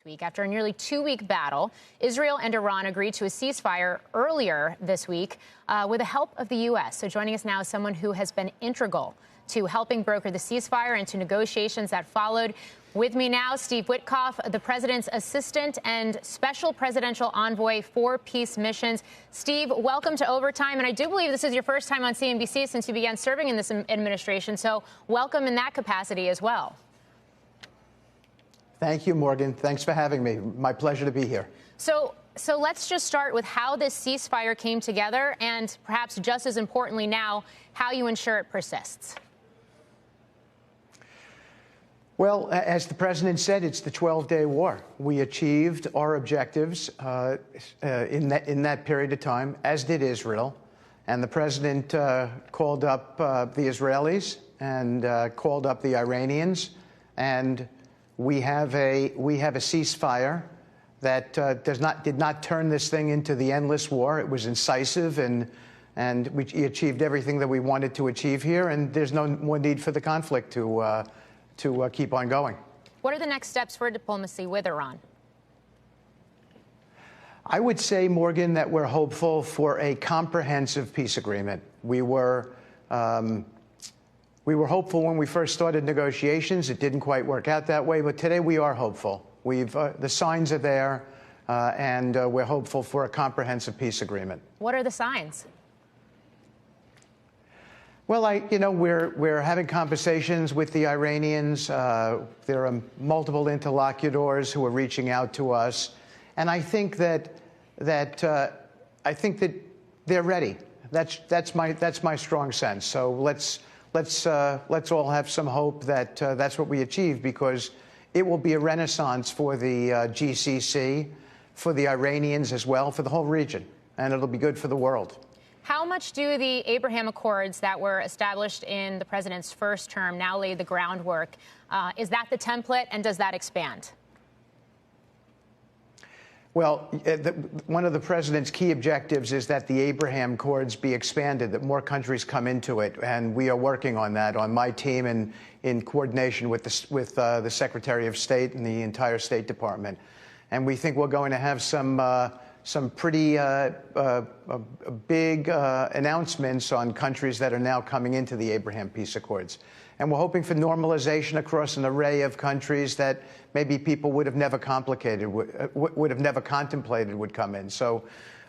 Week. After a nearly two-week battle, Israel and Iran agreed to a ceasefire earlier this week with the help of the U.S. So joining us now is someone who has been integral to helping broker the ceasefire and to negotiations that followed. With me now, Steve Witkoff, the president's assistant and special presidential envoy for peace missions. Steve, welcome to Overtime. And I do believe this is your first time on CNBC since you began serving in this administration. So welcome in that capacity as well. Thank you, Morgan. Thanks for having me. My pleasure to be here. So let's just start with how this ceasefire came together and perhaps just as importantly now, how you ensure it persists. Well, as the president said, it's the 12-day war. We achieved our objectives in that period of time, as did Israel. And the president called up the Israelis and called up the Iranians. And we have a ceasefire that did not turn this thing into the endless war. It was incisive, and we achieved everything that we wanted to achieve here. And there's no more need for the conflict to keep on going. What are the next steps for diplomacy with Iran? I would say, Morgan, that we're hopeful for a comprehensive peace agreement. We were hopeful when we first started negotiations. It didn't quite work out that way, but today we are hopeful. The signs are there, and we're hopeful for a comprehensive peace agreement. What are the signs? Well, we're having conversations with the Iranians. There are multiple interlocutors who are reaching out to us, and I think that they're ready. That's my strong sense. So let's all have some hope that that's what we achieve, because it will be a renaissance for the GCC, for the Iranians as well, for the whole region, and it'll be good for the world. How much do the Abraham Accords that were established in the president's first term now lay the groundwork? Is that the template, and does that expand? Well, one of the president's key objectives is that the Abraham Accords be expanded, that more countries come into it, and we are working on that on my team and in coordination with the Secretary of State and the entire State Department. And we think we're going to have some pretty big announcements on countries that are now coming into the Abraham Peace Accords. And we're hoping for normalization across an array of countries that maybe people would have never contemplated would come in. So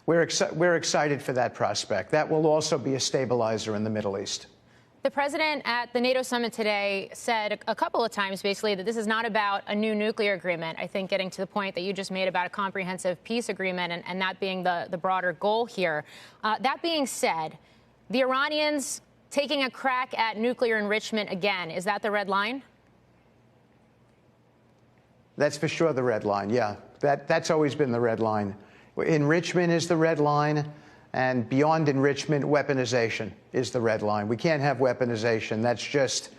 we're excited for that prospect. That will also be a stabilizer in the Middle East. The president at the NATO summit today said a couple of times, basically, that this is not about a new nuclear agreement. I think getting to the point that you just made about a comprehensive peace agreement and that being the broader goal here. That being said, the Iranians taking a crack at nuclear enrichment again, is that the red line? That's for sure the red line, yeah. That's always been the red line. Enrichment is the red line. And beyond enrichment, weaponization is the red line. We can't have weaponization. That's just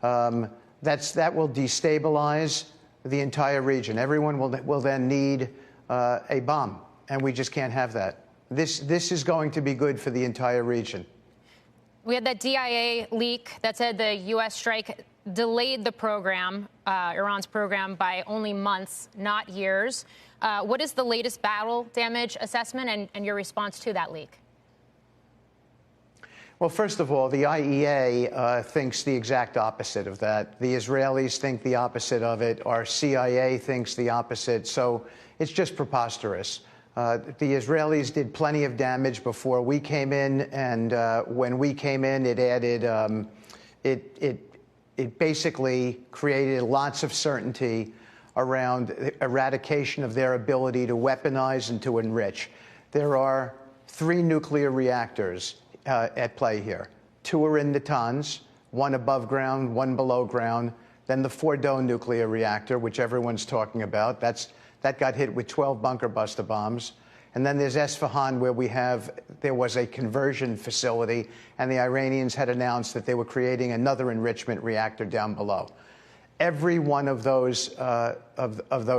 that will destabilize the entire region. Everyone will then need a bomb, and we just can't have that. This is going to be good for the entire region. We had that DIA leak that said the U.S. strike delayed the program, Iran's program, by only months, not years. What is the latest battle damage assessment and your response to that leak? Well, first of all, the IEA thinks the exact opposite of that. The Israelis think the opposite of it. Our CIA thinks the opposite. So it's just preposterous. The Israelis did plenty of damage before we came in, and when we came in, it added it basically created lots of certainty around the eradication of their ability to weaponize and to enrich. There are 3 nuclear reactors at play here. 2 are in Natanz, 1 above ground, 1 below ground. Then the Fordow nuclear reactor, which everyone's talking about. That got hit with 12 bunker buster bombs. And then there's Esfahan, where there was a conversion facility, and the Iranians had announced that they were creating another enrichment reactor down below. Every one of those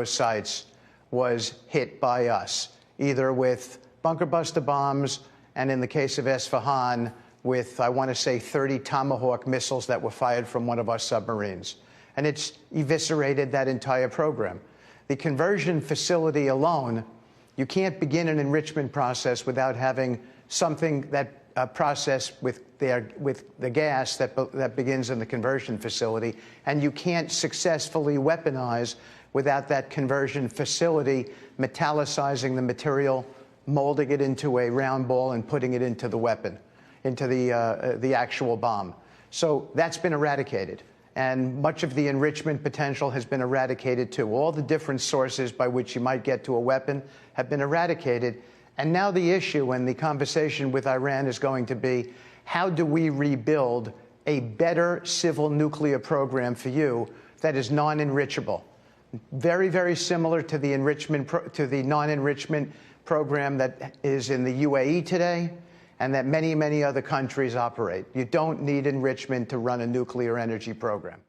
sites was hit by us, either with bunker buster bombs, and in the case of Esfahan, with, I want to say, 30 Tomahawk missiles that were fired from one of our submarines. And it's eviscerated that entire program. The conversion facility alone, you can't begin an enrichment process without having something that process with the gas that begins in the conversion facility, and you can't successfully weaponize without that conversion facility metallicizing the material, molding it into a round ball, and putting it into the weapon, into the actual bomb. So that's been eradicated. And much of the enrichment potential has been eradicated, too. All the different sources by which you might get to a weapon have been eradicated. And now the issue and the conversation with Iran is going to be, how do we rebuild a better civil nuclear program for you that is non-enrichable? Very, very similar to the non-enrichment program that is in the UAE today and that many, many other countries operate. You don't need enrichment to run a nuclear energy program.